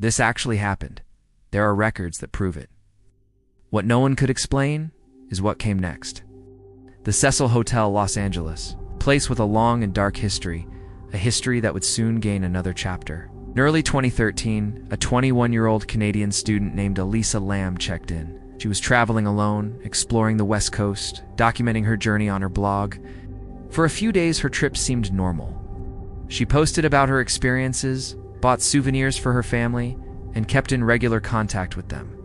This actually happened. There are records that prove it. What no one could explain is what came next. The Cecil Hotel, Los Angeles, a place with a long and dark history, a history that would soon gain another chapter. In early 2013, a 21-year-old Canadian student named Elisa Lam checked in. She was traveling alone, exploring the West Coast, documenting her journey on her blog. For a few days, her trip seemed normal. She posted about her experiences, bought souvenirs for her family, and kept in regular contact with them.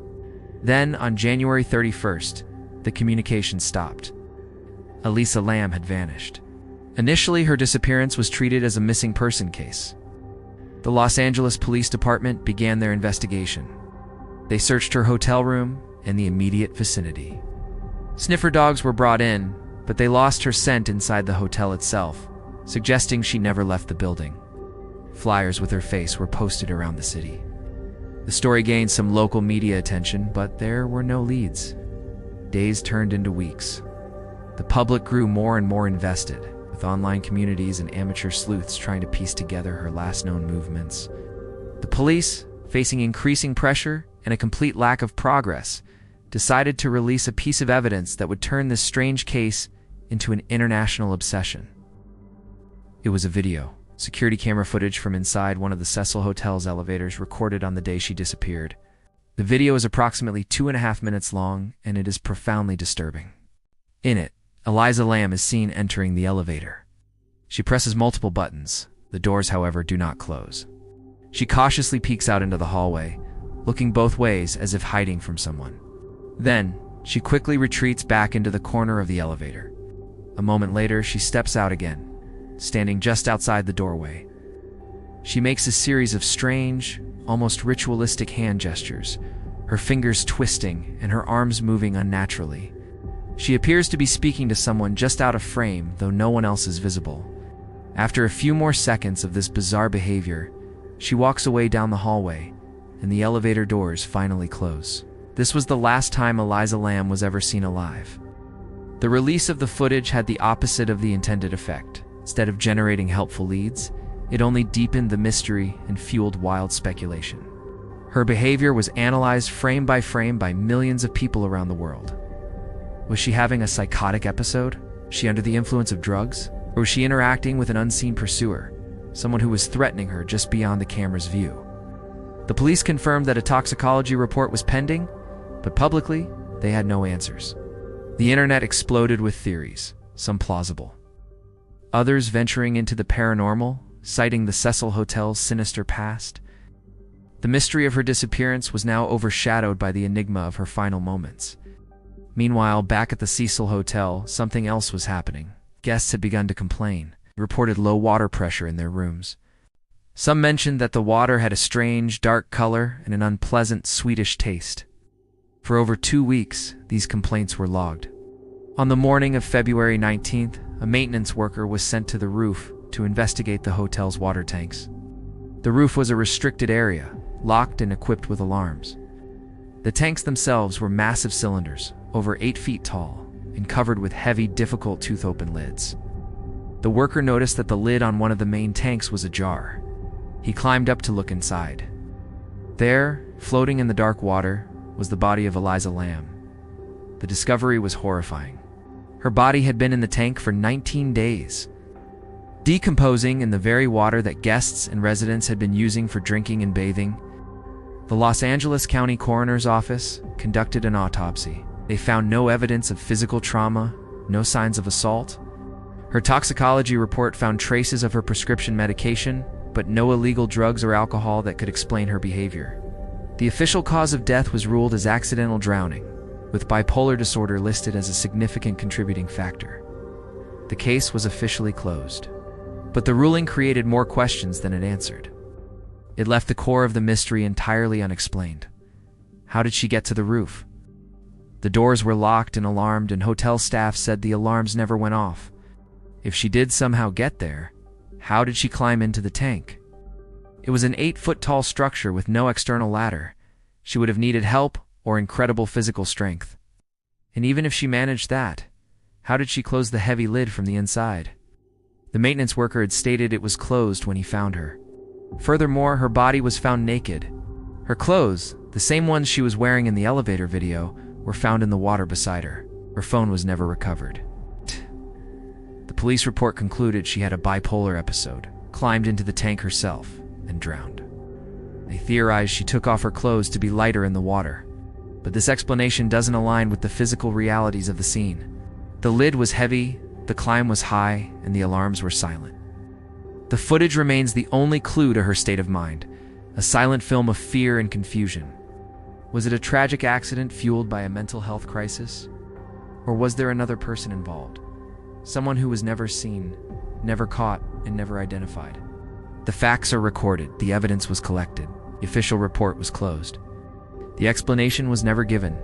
Then, on January 31st, the communication stopped. Elisa Lam had vanished. Initially, her disappearance was treated as a missing person case. The Los Angeles Police Department began their investigation. They searched her hotel room and the immediate vicinity. Sniffer dogs were brought in, but they lost her scent inside the hotel itself, suggesting she never left the building. Flyers with her face were posted around the city. The story gained some local media attention, but there were no leads. Days turned into weeks. The public grew more and more invested, with online communities and amateur sleuths trying to piece together her last known movements. The police, facing increasing pressure and a complete lack of progress, decided to release a piece of evidence that would turn this strange case into an international obsession. It was a video. Security camera footage from inside one of the Cecil Hotel's elevators recorded on the day she disappeared. The video is approximately 2.5 minutes long, and it is profoundly disturbing. In it, Elisa Lam is seen entering the elevator. She presses multiple buttons. The doors, however, do not close. She cautiously peeks out into the hallway, looking both ways as if hiding from someone. Then, she quickly retreats back into the corner of the elevator. A moment later, she steps out again, standing just outside the doorway. She makes a series of strange, almost ritualistic hand gestures, her fingers twisting and her arms moving unnaturally. She appears to be speaking to someone just out of frame, though no one else is visible. After a few more seconds of this bizarre behavior, she walks away down the hallway, and the elevator doors finally close. This was the last time Elisa Lam was ever seen alive. The release of the footage had the opposite of the intended effect. Instead of generating helpful leads, it only deepened the mystery and fueled wild speculation. Her behavior was analyzed frame by millions of people around the world. Was she having a psychotic episode? Was she under the influence of drugs? Or was she interacting with an unseen pursuer, someone who was threatening her just beyond the camera's view? The police confirmed that a toxicology report was pending, but publicly, they had no answers. The internet exploded with theories, some plausible. Others venturing into the paranormal, citing the Cecil Hotel's sinister past. The mystery of her disappearance was now overshadowed by the enigma of her final moments. Meanwhile, back at the Cecil Hotel, something else was happening. Guests had begun to complain, reported low water pressure in their rooms. Some mentioned that the water had a strange, dark color and an unpleasant, sweetish taste. For over 2 weeks, these complaints were logged. On the morning of February 19th, a maintenance worker was sent to the roof to investigate the hotel's water tanks. The roof was a restricted area, locked and equipped with alarms. The tanks themselves were massive cylinders, over 8 feet tall, and covered with heavy, difficult tooth-open lids. The worker noticed that the lid on one of the main tanks was ajar. He climbed up to look inside. There, floating in the dark water, was the body of Elisa Lam. The discovery was horrifying. Her body had been in the tank for 19 days, decomposing in the very water that guests and residents had been using for drinking and bathing. The Los Angeles County Coroner's Office conducted an autopsy. They found no evidence of physical trauma, no signs of assault. Her toxicology report found traces of her prescription medication, but no illegal drugs or alcohol that could explain her behavior. The official cause of death was ruled as accidental drowning, with bipolar disorder listed as a significant contributing factor. The case was officially closed, but the ruling created more questions than it answered. It left the core of the mystery entirely unexplained. How did she get to the roof? The doors were locked and alarmed, and hotel staff said the alarms never went off. If she did somehow get there, how did she climb into the tank? It was an 8-foot-tall structure with no external ladder. She would have needed help or incredible physical strength. And even if she managed that, how did she close the heavy lid from the inside? The maintenance worker had stated it was closed when he found her. Furthermore, her body was found naked, Her clothes, the same ones she was wearing in the elevator video, were found in the water beside her. Her phone was never recovered. The police report concluded she had a bipolar episode, climbed into the tank herself, and drowned. They theorized she took off her clothes to be lighter in the water, but this explanation doesn't align with the physical realities of the scene. The lid was heavy, the climb was high, and the alarms were silent. The footage remains the only clue to her state of mind, a silent film of fear and confusion. Was it a tragic accident fueled by a mental health crisis? Or was there another person involved? Someone who was never seen, never caught, and never identified. The facts are recorded, the evidence was collected, the official report was closed. The explanation was never given,